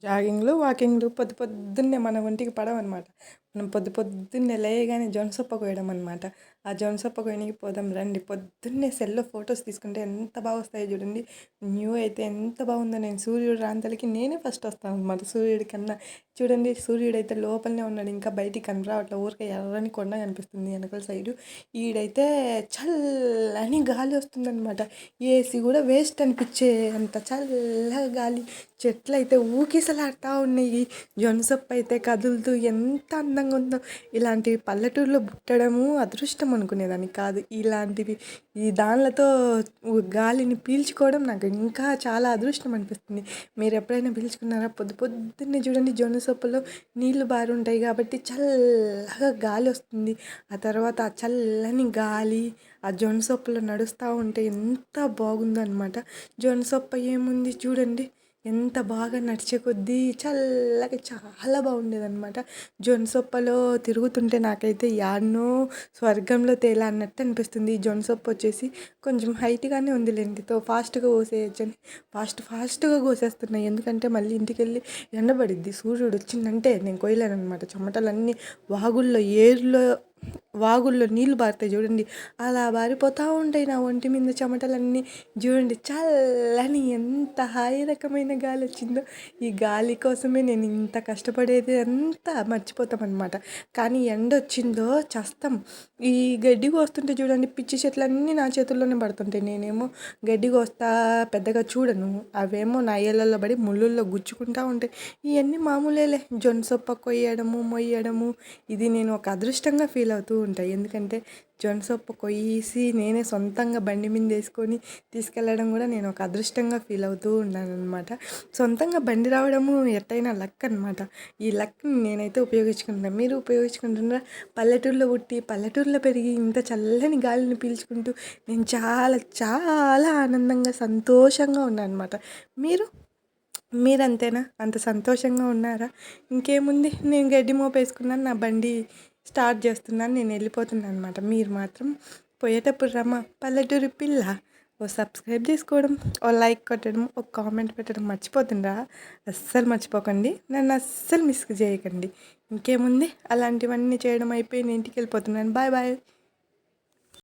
జాగింగ్‌లు, వాకింగ్‌లు పొద్దున్నే మన ఒంటికి పడవనమాట. మనం పొద్దున్నే లేయగానే జొన్నసొప్ప కోయడమనమాట. ఆ జొన్నసొప్ప కోయనీకి పోదాం రండి. పొద్దున్నే సెల్‌లో ఫోటోస్ తీసుకుంటే ఎంత బాగొస్తాయో చూడండి. న్యూ అయితే ఎంత బాగుందో నేను సూర్యుడు రాంతలకి నేనే ఫస్ట్ వస్తాననమాట సూర్యుడి కన్నా. చూడండి సూర్యుడైతే లోపలనే ఉన్నాడు. ఇంకా బయటికి కనరావట్లే. ఊరికే ఎర్రని కొండ కనిపిస్తుంది ఎనకాల సైడు. ఈడైతే చల్లని గాలి వస్తుందనమాట. ఏసీ కూడా వేస్ట్ అనిపిచ్చే అంత చల్లగా గాలి. చెట్లయితే ఊగిసలాడుతా ఉన్నాయి. జొన్నసొప్ప అయితే కదులుతూ ఎంత అందంగా ఉందో. ఇలాంటివి పల్లెటూరులో పుట్టడము అదృష్టం అనుకునేదాన్ని కాదు. ఇలాంటివి ఈ దానిలతో గాలిని పీల్చుకోవడం నాకు ఇంకా చాలా అదృష్టం అనిపిస్తుంది. మీరు ఎప్పుడైనా పీల్చుకున్నారా? పొద్దున్నే చూడండి జొన్నసొప్పలో నీళ్లు బారుంటాయి కాబట్టి చల్లగా గాలి వస్తుంది. ఆ తర్వాత ఆ చల్లని గాలి ఆ జొన్నసొప్పలో నడుస్తూ ఉంటే ఎంత బాగుందో అనమాట. జొన్నసొప్ప ఏముంది చూడండి ఎంత బాగా నడిచే కొద్దీ చల్లగా చాలా బాగుండేదనమాట. జొన్నసొప్పలో తిరుగుతుంటే నాకైతే యాడనో స్వర్గంలో తేలా అన్నట్టు అనిపిస్తుంది. ఈ జొన్నసొప్ప వచ్చేసి కొంచెం హైట్‌గానే ఉందిలెండి. ఫాస్ట్‌గా కోసేయొచ్చని ఫాస్ట్‌గా కోసేస్తున్నా. ఎందుకంటే మళ్ళీ ఇంటికెళ్ళి ఎండబడిద్ది. సూర్యుడు వచ్చిందంటే నేను కోయలేననమాట. చెమటలన్నీ వాగుల్లో, ఏరులో వాగుల్లో నీళ్ళు పారుతాయి చూడండి. అలా పారిపోతూ ఉంటాయి నా ఒంటి మీద చెమటలన్నీ. చూడండి చల్లని ఎంత హాయి రకమైన గాలి వచ్చిందో. ఈ గాలి కోసమే నేను ఇంత కష్టపడేది అంతా మర్చిపోతామన్నమాట. కానీ ఎండ వచ్చిందో చస్తాం. ఈ గడ్డి కోస్తుంటే చూడండి పిచ్చి చెట్లన్నీ నా చేతుల్లోనే పడుతుంటాయి. నేనేమో గడ్డి కోస్తా పెద్దగా చూడను. అవేమో నా ఏళ్ళల్లో పడి ముళ్ళుల్లో గుచ్చుకుంటూ ఉంటాయి. ఇవన్నీ మామూలేలే. జొన్నసొప్ప కొయ్యడము, మొయ్యడము ఇది నేను ఒక అదృష్టంగా ఫీల్ అవుతూ ఉంటాను. ఎందుకంటే జొన్నసొప్ప కొయ్యేసి నేనే సొంతంగా బండి మీద వేసుకొని తీసుకెళ్ళడం కూడా నేను ఒక అదృష్టంగా ఫీల్ అవుతూ ఉన్నానన్నమాట. సొంతంగా బండి రావడము ఎట్టయినా లక్ అనమాట. ఈ లక్ని నేనైతే ఉపయోగించుకుంటున్నాను. మీరు ఉపయోగించుకుంటున్నారా? పల్లెటూరులో పుట్టి పల్లెటూరులో పెరిగి ఇంత చల్లని గాలిని పీల్చుకుంటూ నేను చాలా చాలా ఆనందంగా సంతోషంగా ఉన్నాను అనమాట. మీరు మీరంతేనా? అంత సంతోషంగా ఉన్నారా? ఇంకేముంది నేను గడ్డి మోపేసుకున్నాను. నా బండి స్టార్ట్ చేస్తున్నాను. నేను వెళ్ళిపోతున్నాను అనమాట. మీరు మాత్రం పోయేటప్పుడు రమ్మా పల్లెటూరి పిల్ల ఓ సబ్స్క్రైబ్ చేసుకోవడం, ఓ లైక్ కొట్టడం, ఒక కామెంట్ పెట్టడం మర్చిపోతుండ్రా? అస్సలు మర్చిపోకండి. నన్ను అస్సలు మిస్ చేయకండి. ఇంకేముంది అలాంటివన్నీ చేయడం అయిపోయి నేను ఇంటికి వెళ్ళిపోతున్నాను. Bye bye.